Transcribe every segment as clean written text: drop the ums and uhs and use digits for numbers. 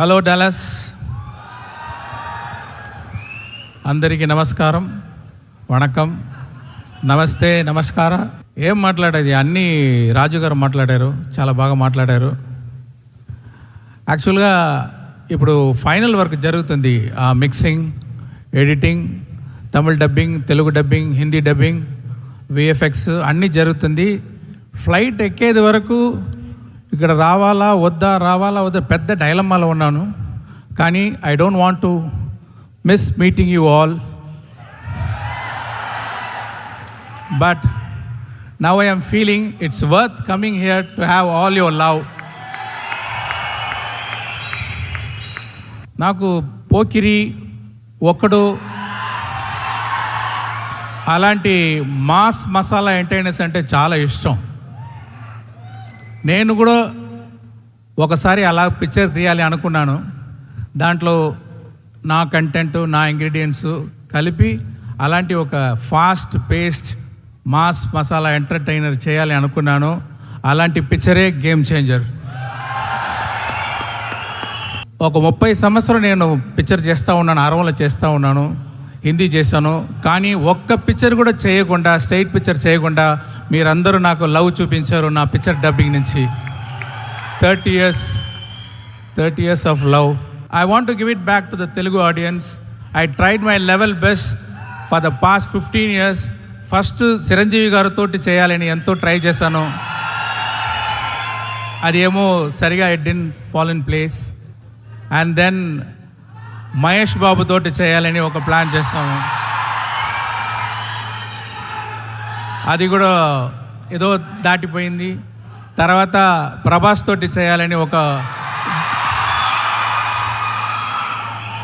Hello Dallas, అందరికీ నమస్కారం, వణకం, నమస్తే, నమస్కారం. ఏం మాట్లాడేది అన్నీ రాజు గారు మాట్లాడారు, చాలా బాగా మాట్లాడారు. యాక్చువల్గా ఇప్పుడు ఫైనల్ వర్క్ జరుగుతుంది, mixing, editing, Tamil dubbing, Telugu dubbing, Hindi dubbing, VFX అన్నీ జరుగుతుంది. ఫ్లైట్ ఎక్కేది వరకు ఇక్కడ రావాలా వద్దా పెద్ద డైలమాలో ఉన్నాను. కానీ I don't want to miss meeting you all, but now I am feeling it's worth coming here to have all your love. నాకు పోకిరి, ఒక్కడు అలాంటి మాస్ మసాలా ఎంటర్టైనర్స్ అంటే చాలా ఇష్టం. నేను కూడా ఒకసారి అలా పిక్చర్ తీయాలి అనుకున్నాను. దాంట్లో నా కంటెంట్, నా ఇంగ్రీడియంట్స్ కలిపి అలాంటి ఒక fast paced mass masala entertainer చేయాలి అనుకున్నాను. అలాంటి పిక్చరే గేమ్ చేంజర్. ఒక 30 సంవత్సరం నేను పిక్చర్ చేస్తూ ఉన్నాను, అరవలో చేస్తూ ఉన్నాను, హిందీ చేశాను. కానీ ఒక్క పిక్చర్ కూడా చేయకుండా, స్ట్రైట్ పిక్చర్ చేయకుండా మీరందరూ నాకు లవ్ చూపించారు నా పిక్చర్ డబ్బింగ్ నుంచి. 30 years of love. I want to give it back to the Telugu audience. I tried my level best for the past 15 years. First Chiranjeevi గారితో చేయాలని ఎంతో ట్రై చేశాను. అది ఏమో సరిగా it didn't fall in place. And then Mahesh Babu తోటి చేయాలని ఒక ప్లాన్ చేస్తాము, అది కూడా ఏదో దాటిపోయింది. తర్వాత ప్రభాస్ తోటి చేయాలని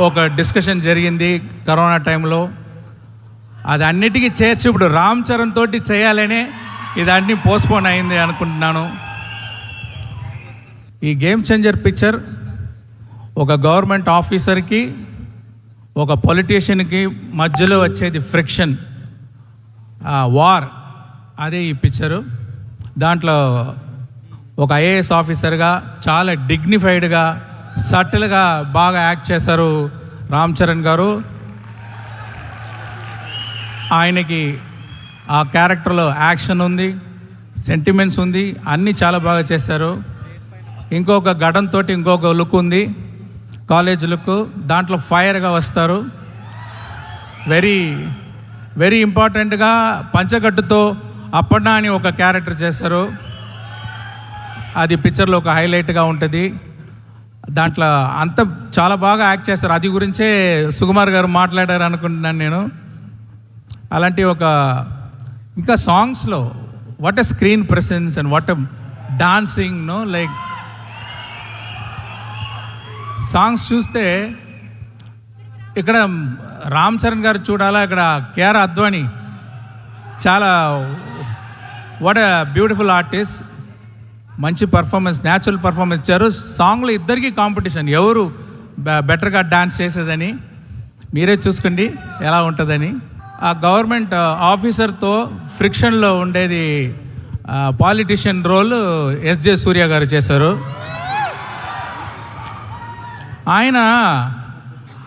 ఒక డిస్కషన్ జరిగింది కరోనా టైంలో. అది అన్నిటికీ చేర్చి ఇప్పుడు రామ్ చరణ్ తోటి చేయాలనే ఇదన్నీ పోస్ట్పోన్ అయింది అనుకుంటున్నాను. ఈ గేమ్ చేంజర్ పిక్చర్ ఒక గవర్నమెంట్ ఆఫీసర్కి, ఒక పొలిటీషియన్కి మధ్యలో వచ్చేది ఫ్రిక్షన్, వార్, అదే ఈ పిక్చరు. దాంట్లో ఒక ఐఏఎస్ ఆఫీసర్గా చాలా డిగ్నిఫైడ్గా, సటిల్గా బాగా యాక్ట్ చేశారు రామ్ చరణ్ గారు. ఆయనకి ఆ క్యారెక్టర్లో యాక్షన్ ఉంది, సెంటిమెంట్స్ ఉంది, అన్నీ చాలా బాగా చేశారు. ఇంకొక గడంతో ఇంకొక లుక్ ఉంది, కాలేజ్ లుక్. దాంట్లో ఫైర్గా వస్తారు. వెరీ వెరీ ఇంపార్టెంట్గా పంచగట్టుతో అప్పన్నా అని ఒక క్యారెక్టర్ చేశారు. అది పిక్చర్లో ఒక హైలైట్గా ఉంటుంది. దాంట్లో అంత చాలా బాగా యాక్ట్ చేస్తారు. అది గురించే సుకుమార్ గారు మాట్లాడారు అనుకుంటున్నాను నేను. అలాంటి ఇంకా సాంగ్స్లో what a screen presence and what a dancing, no like songs చూస్తే ఇక్కడ రామ్ చరణ్ గారు చూడాలా, ఇక్కడ కేఆర్ అద్వానీ చాలా వాట్ ఎ బ్యూటిఫుల్ ఆర్టిస్ట్, మంచి పర్ఫార్మెన్స్, న్యాచురల్ పర్ఫార్మెన్స్ ఇచ్చారు. సాంగ్లో ఇద్దరికీ కాంపిటీషన్, ఎవరు బెటర్గా డాన్స్ చేసేదని మీరే చూసుకోండి ఎలా ఉంటుందని. ఆ గవర్నమెంట్ ఆఫీసర్తో ఫ్రిక్షన్లో ఉండేది పాలిటిషియన్ రోల్ ఎస్జే సూర్య గారు చేశారు. ఆయన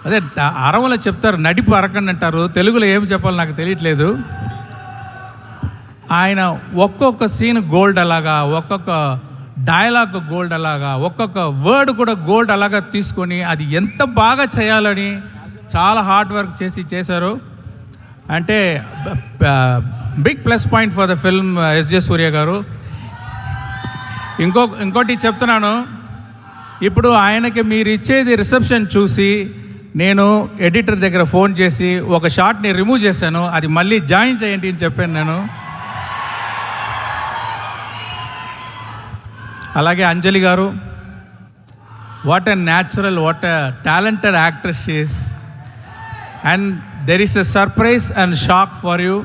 అదే అరవలో చెప్తారు, నడిపు అరకండి అంటారు, తెలుగులో ఏం చెప్పాలో నాకు తెలియట్లేదు. ఆయన ఒక్కొక్క సీన్ గోల్డ్ అలాగా, ఒక్కొక్క డైలాగ్ గోల్డ్ అలాగా, ఒక్కొక్క వర్డ్ కూడా గోల్డ్ అలాగా తీసుకొని అది ఎంత బాగా చేయాలని చాలా హార్డ్ వర్క్ చేశారు. అంటే big plus point for the film SJ Surya garu. ఇంకోటి చెప్తున్నాను, ఇప్పుడు ఆయనకి మీరు ఇచ్చేది రిసెప్షన్ చూసి నేను ఎడిటర్ దగ్గర ఫోన్ చేసి ఒక షాట్ని రిమూవ్ చేశాను, అది మళ్ళీ జాయిన్ చేయండి అని చెప్పాను నేను. అలాగే అంజలి గారు, what a natural, what a talented actress she is. And there is a surprise and shock for you.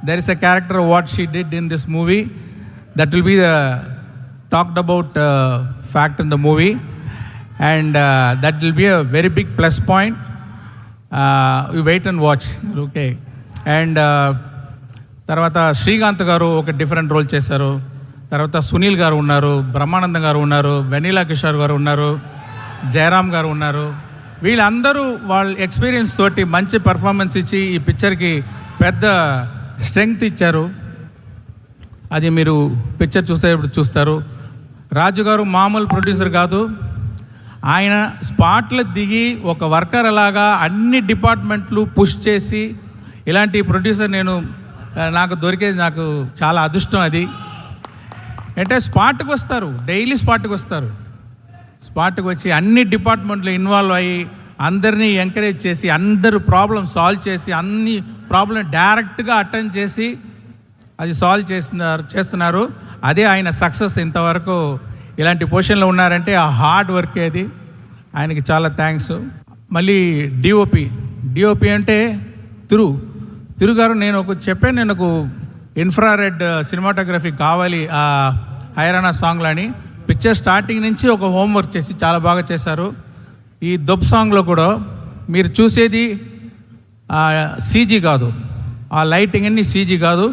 There is a character what she did in this movie that will be the talked about fact in the movie, and that will be a very big plus point. You wait and watch, okay. And తర్వాత శ్రీకాంత్ గారు ఒక different role చేశారు. తర్వాత సునీల్ గారు ఉన్నారు, బ్రహ్మానందం గారు ఉన్నారు, vanilla Kishore గారు ఉన్నారు, జయరామ్ గారు ఉన్నారు. వీళ్ళందరూ వాళ్ళ ఎక్స్పీరియన్స్ తోటి మంచి పర్ఫార్మెన్స్ ఇచ్చి ఈ పిక్చర్కి పెద్ద స్ట్రెంగ్త్ ఇచ్చారు. అది మీరు పిక్చర్ చూసేటప్పుడు చూస్తారు. రాజు గారు మామూలు ప్రొడ్యూసర్ కాదు. ఆయన స్పాట్లో దిగి ఒక వర్కర్ అలాగా అన్ని డిపార్ట్మెంట్లు పుష్ చేసి ఇలాంటి ప్రొడ్యూసర్ నాకు దొరికేది నాకు చాలా అదృష్టం. అది అంటే స్పాట్కి వస్తారు, డైలీ స్పాట్కి వస్తారు. స్పాట్కి వచ్చి అన్ని డిపార్ట్మెంట్లు ఇన్వాల్వ్ అయ్యి అందరినీ ఎంకరేజ్ చేసి అందరూ ప్రాబ్లం సాల్వ్ చేసి అన్ని ప్రాబ్లం డైరెక్ట్గా అటెండ్ చేసి అది సాల్వ్ చేస్తున్నారు. అదే ఆయన సక్సెస్. ఇంతవరకు ఇలాంటి పొజిషన్లో ఉన్నారంటే ఆ హార్డ్ వర్క్ అది. ఆయనకి చాలా థ్యాంక్స్. మళ్ళీ డిఓపి అంటే తిరుగారు నేను ఒక ఇన్ఫ్రారెడ్ సినిమాటోగ్రఫీ కావాలి ఆ హైరానా సాంగ్లో అని పిక్చర్ స్టార్టింగ్ నుంచి ఒక హోంవర్క్ చేసి చాలా బాగా చేశారు. ఈ దొబ్ సాంగ్లో కూడా మీరు చూసేది సీజీ కాదు, ఆ లైటింగ్ అన్ని సీజీ కాదు.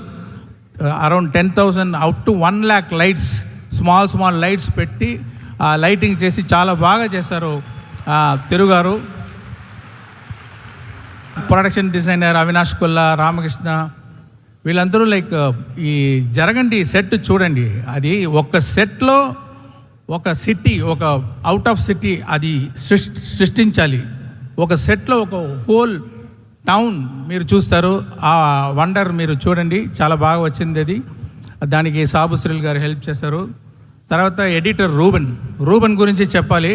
Around 10,000 out to 1 lakh lights, small lights పెట్టి లైటింగ్ చేసి చాలా బాగా చేశారు తిరుగారు. ప్రొడక్షన్ డిజైనర్ అవినాష్ కొల్లా, రామకృష్ణ, వీళ్ళందరూ ఈ జరగండి సెట్ చూడండి. అది ఒక సెట్లో ఒక సిటీ, ఒక అవుట్ ఆఫ్ సిటీ అది సృష్టించాలి. ఒక సెట్లో ఒక హోల్ టౌన్ మీరు చూస్తారు. ఆ వండర్ మీరు చూడండి, చాలా బాగా వచ్చింది అది. దానికి సాబుశ్రీల్ గారు హెల్ప్ చేశారు. తర్వాత ఎడిటర్ రూబెన్ గురించి చెప్పాలి.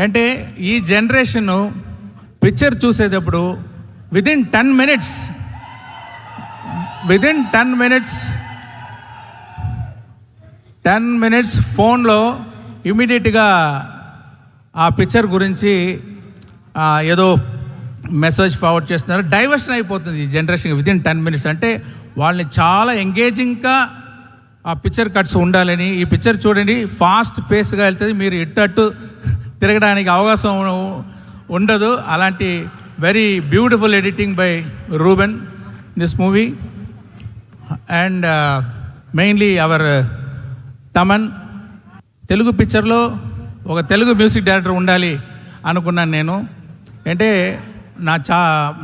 అంటే ఈ జనరేషను పిక్చర్ చూసేటప్పుడు విదిన్ 10 మినిట్స్ ఫోన్లో ఇమీడియట్గా ఆ పిక్చర్ గురించి ఏదో మెసేజ్ ఫార్వర్డ్ చేస్తున్నారు. డైవర్షన్ అయిపోతుంది ఈ జనరేషన్ విదిన్ 10 మినిట్స్. అంటే వాళ్ళని చాలా ఎంగేజింగ్గా ఆ పిక్చర్ కట్స్ ఉండాలని. ఈ పిక్చర్ చూడండి, ఫాస్ట్ పేస్గా వెళ్తుంది, మీరు ఇట్టట్టు తిరగడానికి అవకాశం ఉండదు. అలాంటి very beautiful editing by Ruben this movie. And mainly our Thaman. Telugu పిక్చర్లో ఒక తెలుగు మ్యూజిక్ డైరెక్టర్ ఉండాలి అనుకున్నాను నేను. అంటే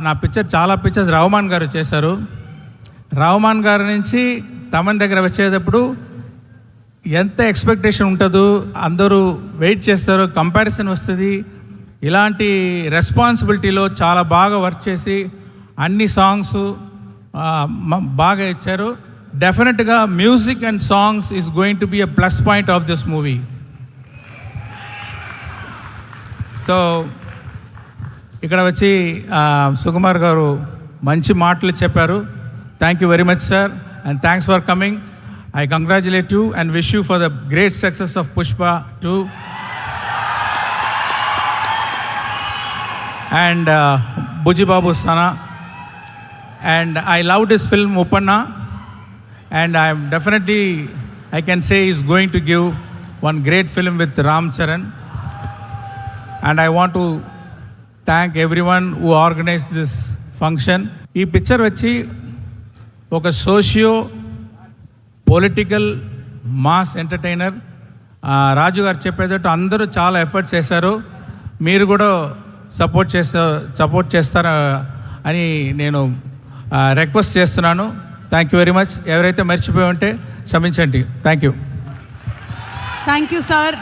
నా పిక్చర్ చాలా పిక్చర్స్ రహమాన్ గారు చేశారు. రహమాన్ గారి నుంచి తమన్ దగ్గర వచ్చేటప్పుడు ఎంత ఎక్స్పెక్టేషన్ ఉంటుందో, అందరూ వెయిట్ చేస్తారు, కంపారిజన్ వస్తుంది. ఇలాంటి రెస్పాన్సిబిలిటీలో చాలా బాగా వర్క్ చేసి అన్ని సాంగ్స్ బాగా ఇచ్చారు. డెఫినెట్గా music and songs is going to be a plus point of this movie. So ఇక్కడ వచ్చి సుకుమార్ గారు మంచి మాటలు చెప్పారు. Thank you very much sir, and thanks for coming. I congratulate you and wish you for the great success of Pushpa 2. And Buji Babu Sana. And I loved his film Uppanna. And I can say he's going to give one great film with Ram Charan. And I want to thank everyone who organized this function. Ee picture vachi oka socio political mass entertainer Raju garu చెప్పేటట్టు అందరూ చాలా efforts చేశారు. మీరు కూడా support చేస్తారా అని నేను request చేస్తున్నాను. Thank you very much. ఎవరైతే మర్చిపోయి ఉంటే క్షమించండి. Thank you sir.